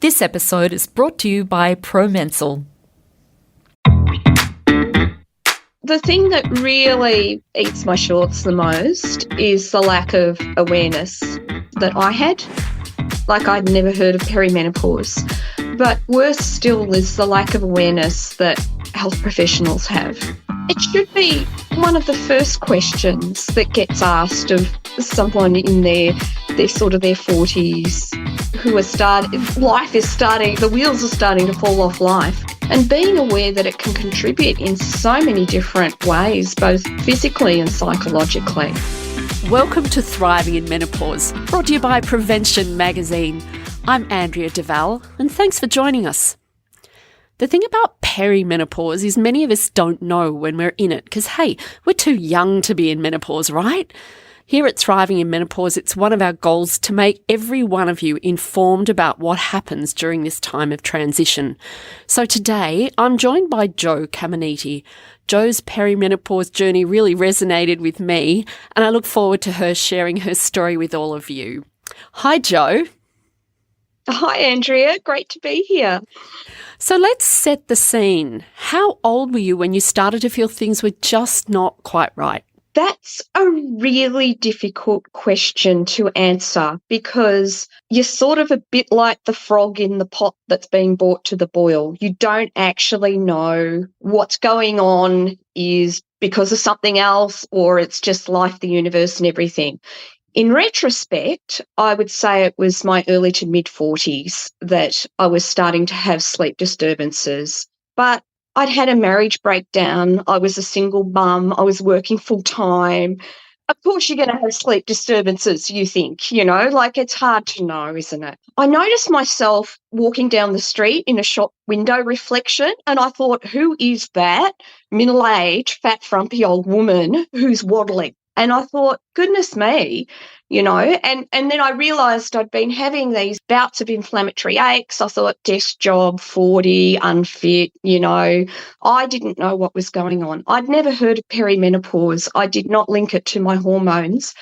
This episode is brought to you by ProMensal. The thing that really eats my shorts the most is the lack of awareness that I had. Like, I'd never heard of perimenopause. But worse still is the lack of awareness that health professionals have. It should be one of the first questions that gets asked of someone in their 40s who are life is starting, the wheels are starting to fall off life. And being aware that it can contribute in so many different ways, both physically and psychologically. Welcome to Thriving in Menopause, brought to you by Prevention Magazine. I'm Andrea Duval, and thanks for joining us. The thing about perimenopause is many of us don't know when we're in it because, hey, we're too young to be in menopause, right? Here at Thriving in Menopause, it's one of our goals to make every one of you informed about what happens during this time of transition. So today, I'm joined by Jo Caminiti. Jo's perimenopause journey really resonated with me, and I look forward to her sharing her story with all of you. Hi, Jo. Hi, Andrea. Great to be here. So let's set the scene. How old were you when you started to feel things were just not quite right? That's a really difficult question to answer because you're sort of a bit like the frog in the pot that's being brought to the boil. You don't actually know what's going on is because of something else or it's just life, the universe and everything. In retrospect, I would say it was my early to mid-40s that I was starting to have sleep disturbances. But I'd had a marriage breakdown. I was a single mum. I was working full-time. Of course, you're going to have sleep disturbances, you think, like it's hard to know, isn't it? I noticed myself walking down the street in a shop window reflection, and I thought, who is that middle-aged, fat, frumpy old woman who's waddling? And I thought, goodness me, and then I realised I'd been having these bouts of inflammatory aches. I thought desk job, 40, unfit, I didn't know what was going on. I'd never heard of perimenopause. I did not link it to my hormones,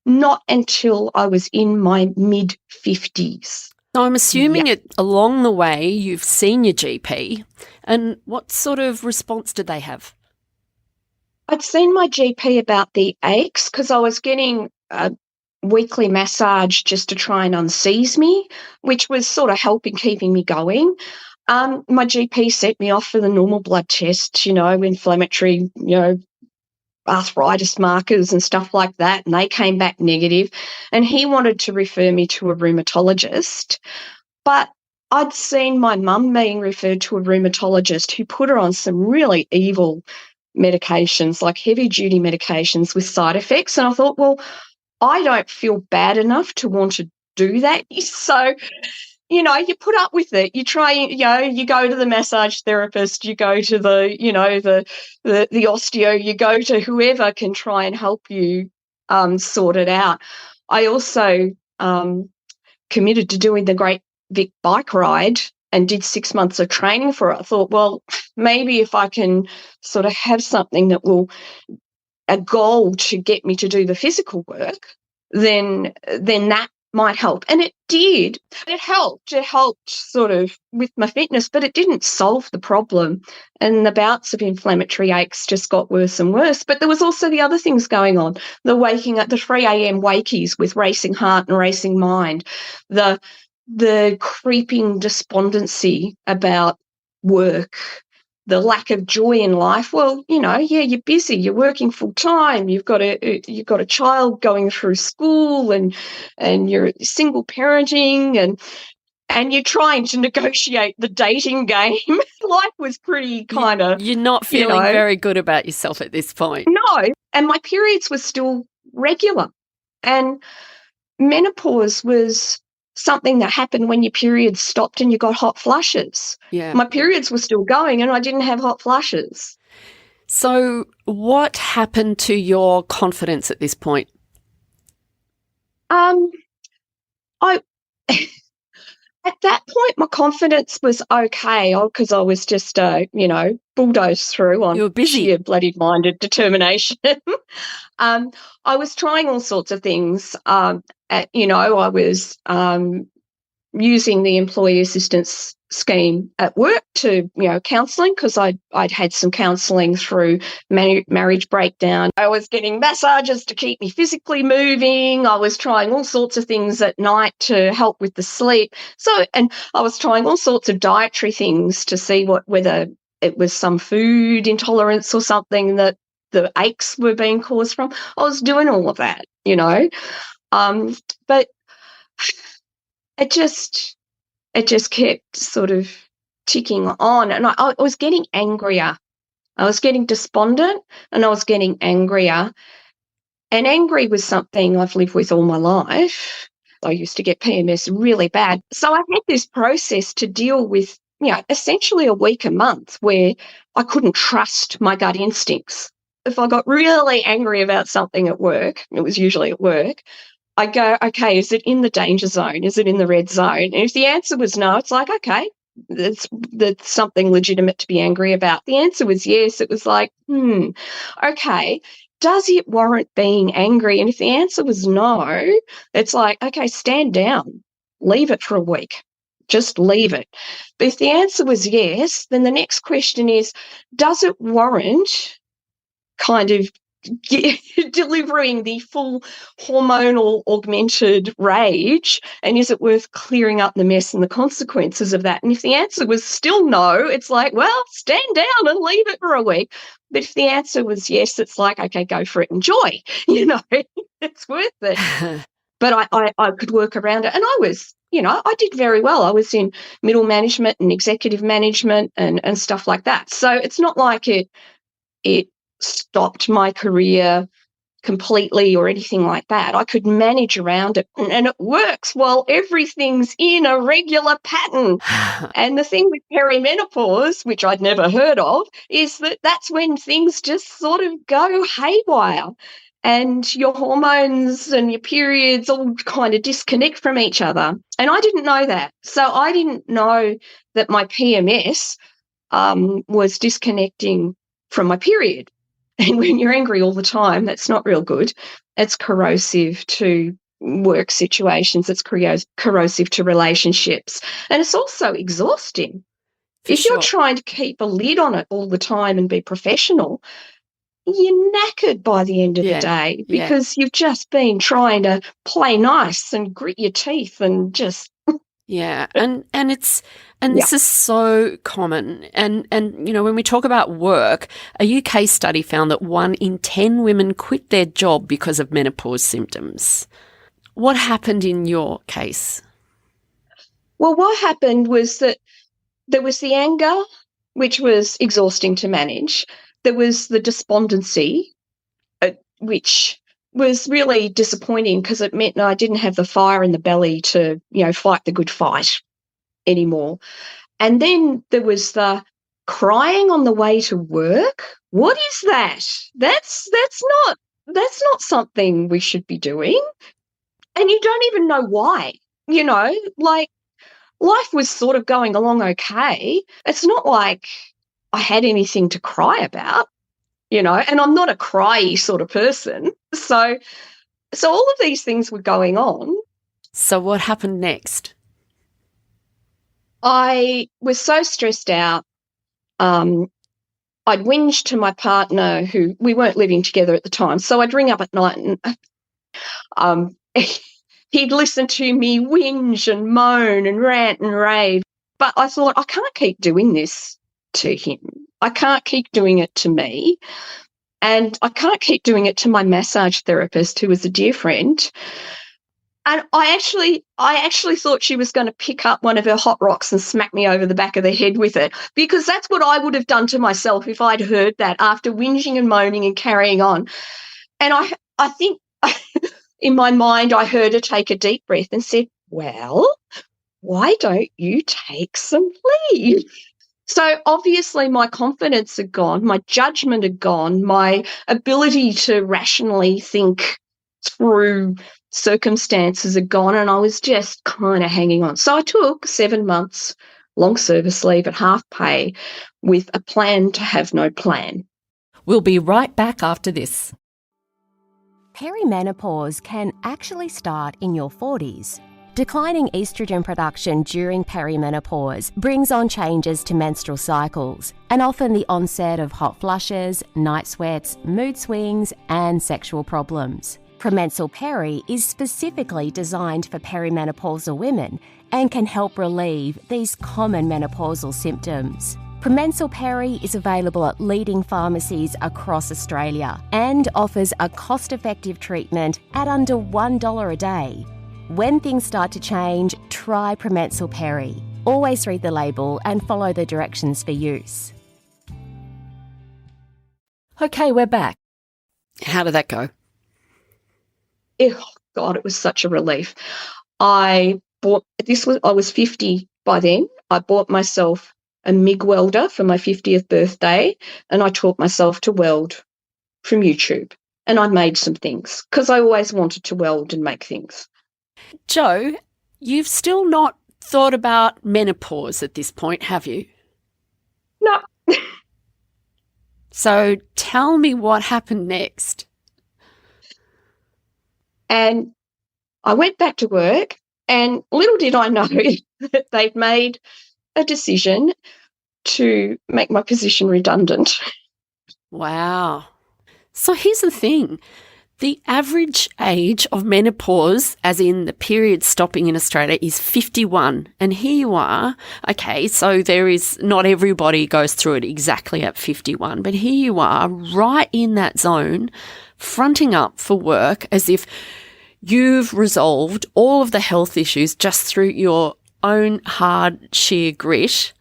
not until I was in my mid-50s. So I'm assuming along the way you've seen your GP, and what sort of response did they have? I'd seen my GP about the aches because I was getting a weekly massage just to try and unseize me, which was sort of keeping me going. My GP sent me off for the normal blood tests, inflammatory, arthritis markers and stuff like that, and they came back negative. And he wanted to refer me to a rheumatologist. But I'd seen my mum being referred to a rheumatologist who put her on some really evil medications, like heavy-duty medications with side effects. And I thought, well, I don't feel bad enough to want to do that. So, you put up with it. You try, you go to the massage therapist, you go to the osteo, you go to whoever can try and help you sort it out. I also committed to doing the Great Vic bike ride and did 6 months of training for it. I thought, well, maybe if I can sort of have something that will, a goal to get me to do the physical work, then that might help. And it did. It helped. It helped sort of with my fitness, but it didn't solve the problem. And the bouts of inflammatory aches just got worse and worse. But there was also the other things going on, the waking up, the 3 a.m. wakies with racing heart and racing mind, the creeping despondency about work, the lack of joy in life. Well, you're busy, you're working full time, you've got a child going through school and you're single parenting and you're trying to negotiate the dating game. Life was pretty kind of... You're not feeling very good about yourself at this point. No, and my periods were still regular. And menopause was something that happened when your periods stopped and you got hot flushes. Yeah. My periods were still going and I didn't have hot flushes. So what happened to your confidence at this point? At that point, my confidence was okay because I was just, bulldozed through on sheer bloody-minded determination. I was trying all sorts of things. I was using the employee assistance scheme at work to, counselling, because I'd had some counselling through marriage breakdown. I was getting massages to keep me physically moving. I was trying all sorts of things at night to help with the sleep. And I was trying all sorts of dietary things to see whether it was some food intolerance or something that the aches were being caused from. I was doing all of that, but it just kept sort of ticking on, and I was getting angrier. I was getting despondent, and I was getting angrier. And angry was something I've lived with all my life. I used to get PMS really bad. So I had this process to deal with, essentially a week a month where I couldn't trust my gut instincts. If I got really angry about something at work, it was usually at work, I go, okay, is it in the danger zone? Is it in the red zone? And if the answer was no, it's like, okay, that's something legitimate to be angry about. The answer was yes. It was like, okay, does it warrant being angry? And if the answer was no, it's like, okay, stand down, leave it for a week. Just leave it. But if the answer was yes, then the next question is, does it warrant kind of delivering the full hormonal augmented rage, and is it worth clearing up the mess and the consequences of that? And if the answer was still no, it's like, well, stand down and leave it for a week. But if the answer was yes, it's like, okay, go for it, enjoy, it's worth it. But I could work around it, and I was, I did very well. I was in middle management and executive management and stuff like that. So it's not like it stopped my career completely or anything like that. I could manage around it, and it works while everything's in a regular pattern. And the thing with perimenopause, which I'd never heard of, is that that's when things just sort of go haywire and your hormones and your periods all kind of disconnect from each other. And I didn't know that. So I didn't know that my PMS was disconnecting from my period. And when you're angry all the time, that's not real good. It's corrosive to work situations. It's corrosive to relationships. And it's also exhausting. If you're trying to keep a lid on it all the time and be professional, you're knackered by the end of the day because you've just been trying to play nice and grit your teeth and just... Yeah, and this is so common. And when we talk about work, a UK study found that 1 in 10 women quit their job because of menopause symptoms. What happened in your case? Well, what happened was that there was the anger, which was exhausting to manage. There was the despondency, which was really disappointing because it meant I didn't have the fire in the belly to, fight the good fight anymore. And then there was the crying on the way to work. What is that? That's not something we should be doing. And you don't even know why, like life was sort of going along okay. It's not like I had anything to cry about. And I'm not a cryy sort of person. So all of these things were going on. So what happened next? I was so stressed out. I'd whinge to my partner, who we weren't living together at the time. So I'd ring up at night and he'd listen to me whinge and moan and rant and rave. But I thought, I can't keep doing this to him. I can't keep doing it to me. And I can't keep doing it to my massage therapist, who was a dear friend. And I actually thought she was going to pick up one of her hot rocks and smack me over the back of the head with it, because that's what I would have done to myself if I'd heard that after whinging and moaning and carrying on. And I think in my mind I heard her take a deep breath and said, well, why don't you take some leave? So obviously my confidence had gone, my judgment had gone, my ability to rationally think through circumstances had gone, and I was just kind of hanging on. So I took 7 months long service leave at half pay with a plan to have no plan. We'll be right back after this. Perimenopause can actually start in your 40s. Declining estrogen production during perimenopause brings on changes to menstrual cycles and often the onset of hot flushes, night sweats, mood swings, and sexual problems. Promensal Peri is specifically designed for perimenopausal women and can help relieve these common menopausal symptoms. Promensal Peri is available at leading pharmacies across Australia and offers a cost-effective treatment at under $1 a day. When things start to change, try Promensal Peri. Always read the label and follow the directions for use. Okay, we're back. How did that go? Oh, God, it was such a relief. I was 50 by then. I bought myself a MIG welder for my 50th birthday, and I taught myself to weld from YouTube. And I made some things because I always wanted to weld and make things. Jo, you've still not thought about menopause at this point, have you? No. So tell me what happened next. And I went back to work, and little did I know that they'd made a decision to make my position redundant. Wow. So here's the thing. The average age of menopause, as in the period stopping in Australia, is 51. And here you are. Okay, so not everybody goes through it exactly at 51, but here you are right in that zone, fronting up for work as if you've resolved all of the health issues just through your own hard, sheer grit.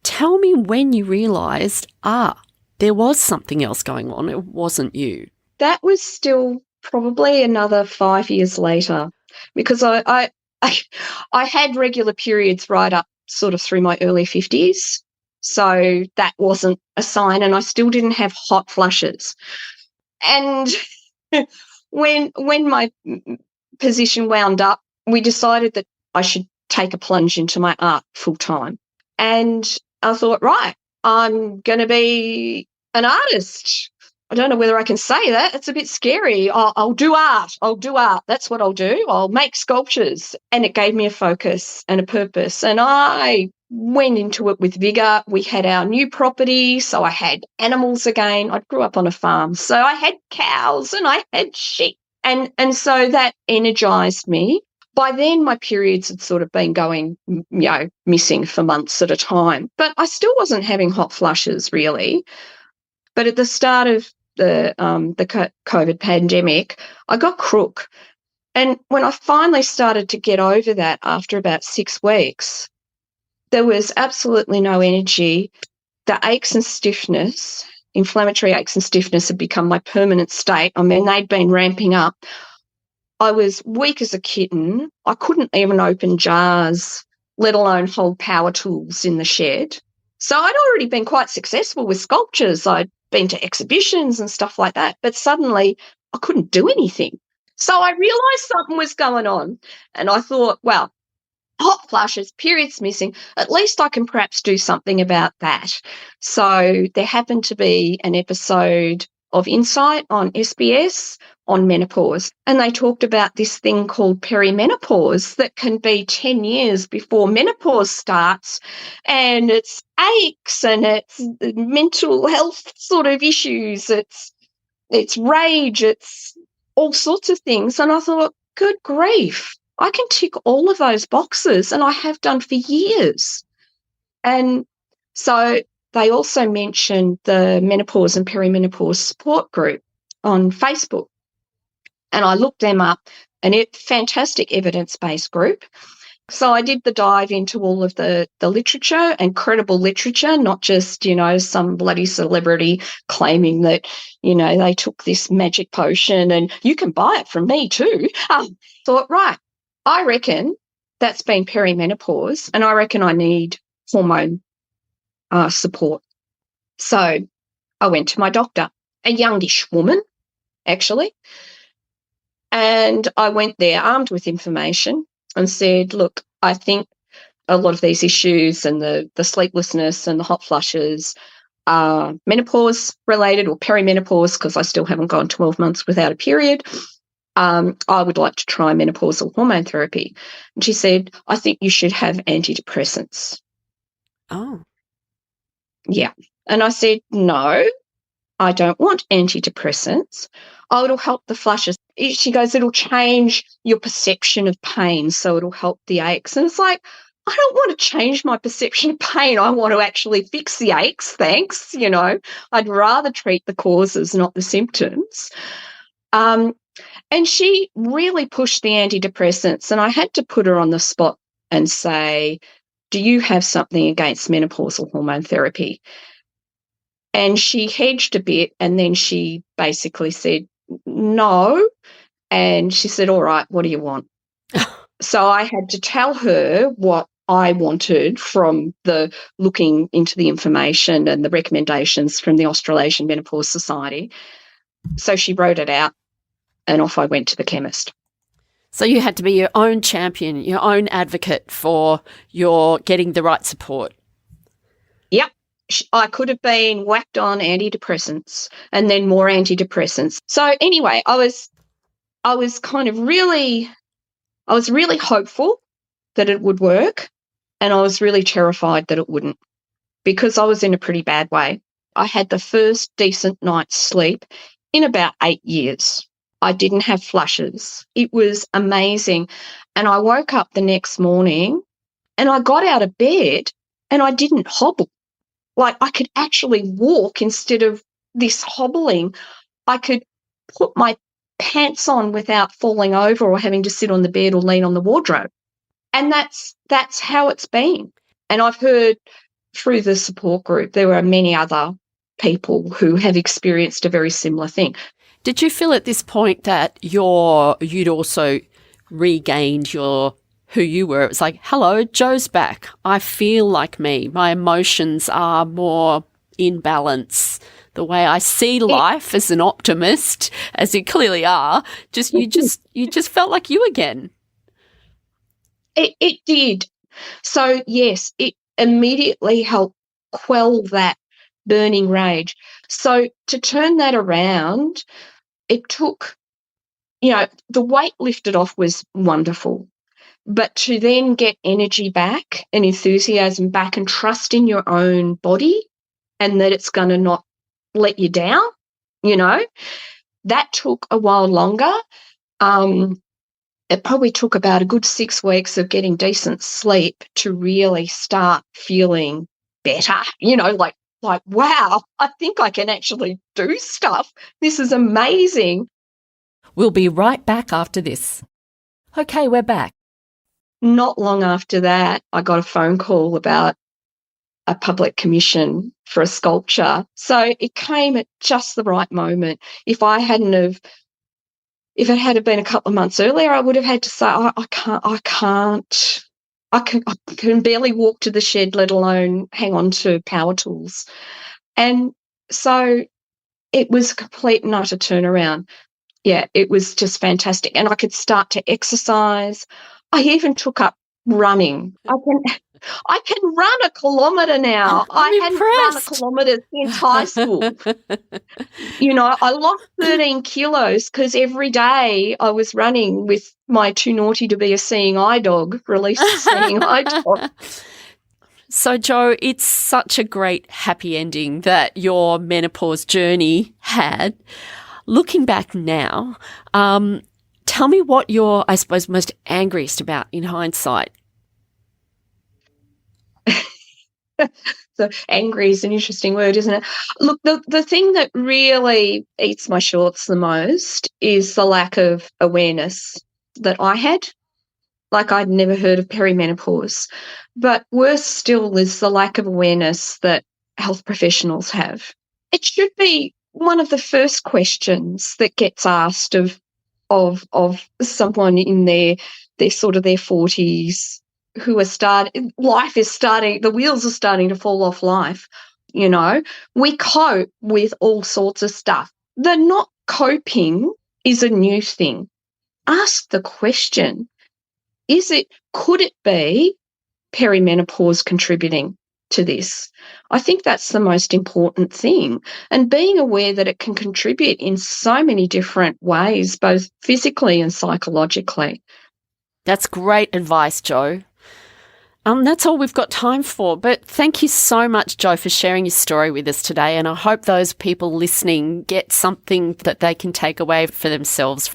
Tell me when you realised, there was something else going on. It wasn't you. That was still probably another 5 years later, because I had regular periods right up sort of through my early 50s. So that wasn't a sign, and I still didn't have hot flushes. And when my position wound up, we decided that I should take a plunge into my art full time. And I thought, right, I'm going to be an artist. I don't know whether I can say that. It's a bit scary. I'll do art. That's what I'll do. I'll make sculptures. And it gave me a focus and a purpose. And I went into it with vigour. We had our new property, so I had animals again. I grew up on a farm, so I had cows and I had sheep. And so that energised me. By then, my periods had sort of been going, missing for months at a time. But I still wasn't having hot flushes, really. But at the start of the COVID pandemic, I got crook. And when I finally started to get over that after about 6 weeks, there was absolutely no energy. The aches and stiffness, inflammatory aches and stiffness, had become my permanent state. I mean, they'd been ramping up. I was weak as a kitten. I couldn't even open jars, let alone hold power tools in the shed. So I'd already been quite successful with sculptures. I'd been to exhibitions and stuff like that, but suddenly I couldn't do anything. So I realised something was going on, and I thought, well, hot flushes, periods missing, at least I can perhaps do something about that. So there happened to be an episode of Insight on SBS on menopause, and they talked about this thing called perimenopause that can be 10 years before menopause starts, and it's aches and it's mental health sort of issues, it's rage, it's all sorts of things. And I thought, good grief, I can tick all of those boxes, and I have done for years. And so they also mentioned the menopause and perimenopause support group on Facebook. And I looked them up, and fantastic evidence-based group. So I did the dive into all of the literature, and credible literature, not just, some bloody celebrity claiming that, they took this magic potion and you can buy it from me too. Thought, right, I reckon that's been perimenopause, and I reckon I need hormone support. So I went to my doctor, a youngish woman, actually, and I went there armed with information and said, look, I think a lot of these issues and the sleeplessness and the hot flushes are menopause related or perimenopause, because I still haven't gone 12 months without a period. I would like to try menopausal hormone therapy. And she said, I think you should have antidepressants. Oh. Yeah. And I said, no, I don't want antidepressants. Oh, it'll help the flushes. She goes, it'll change your perception of pain, so it'll help the aches. And it's like, I don't want to change my perception of pain. I want to actually fix the aches, thanks. I'd rather treat the causes, not the symptoms. And she really pushed the antidepressants, and I had to put her on the spot and say, do you have something against menopausal hormone therapy? And she hedged a bit, and then she basically said, no. And she said, all right, what do you want? So I had to tell her what I wanted from the looking into the information and the recommendations from the Australasian Menopause Society. So she wrote it out, and off I went to the chemist. So you had to be your own champion, your own advocate for your getting the right support. Yep. I could have been whacked on antidepressants and then more antidepressants. So anyway, I was really hopeful that it would work, and I was really terrified that it wouldn't, because I was in a pretty bad way. I had the first decent night's sleep in about 8 years. I didn't have flushes. It was amazing. And I woke up the next morning and I got out of bed and I didn't hobble. Like, I could actually walk instead of this hobbling. I could put my pants on without falling over or having to sit on the bed or lean on the wardrobe. And that's how it's been. And I've heard through the support group, there are many other people who have experienced a very similar thing. Did you feel at this point that you'd also regained who you were? It was like, hello, Joe's back. I feel like me. My emotions are more in balance. The way I see life as an optimist, as you clearly are, you just felt like you again. It did. So yes, it immediately helped quell that burning rage. So to turn that around, it took, the weight lifted off was wonderful. But to then get energy back and enthusiasm back and trust in your own body and that it's going to not let you down, that took a while longer. It probably took about a good 6 weeks of getting decent sleep to really start feeling better, like, wow, I think I can actually do stuff. This is amazing. We'll be right back after this. Okay, we're back. Not long after that, I got a phone call about a public commission for a sculpture. So it came at just the right moment. If it had been a couple of months earlier, I would have had to say, I can barely walk to the shed, let alone hang on to power tools. And so it was a complete and utter turnaround. Yeah, it was just fantastic. And I could start to exercise. I even took up running. I can run a kilometre now. I hadn't run a kilometre since high school. I lost 13 kilos because every day I was running with my too naughty to be a seeing eye dog, released the seeing eye dog. So, Jo, it's such a great happy ending that your menopause journey had. Looking back now, tell me what you're, I suppose, most angriest about in hindsight. So angry is an interesting word, isn't it? Look, the thing that really eats my shorts the most is the lack of awareness that I had. Like, I'd never heard of perimenopause. But worse still is the lack of awareness that health professionals have. It should be one of the first questions that gets asked of someone in their sort of their 40s who are life is starting, the wheels are starting to fall off life. We cope with all sorts of stuff. The not coping is a new thing. Ask the question, could it be perimenopause contributing to this. I think that's the most important thing. And being aware that it can contribute in so many different ways, both physically and psychologically. That's great advice, Jo. That's all we've got time for, but thank you so much, Jo, for sharing your story with us today, and I hope those people listening get something that they can take away for themselves.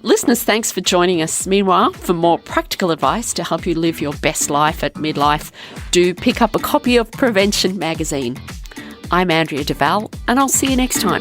Listeners, thanks for joining us. Meanwhile, for more practical advice to help you live your best life at midlife, do pick up a copy of Prevention magazine. I'm Andrea Duval, and I'll see you next time.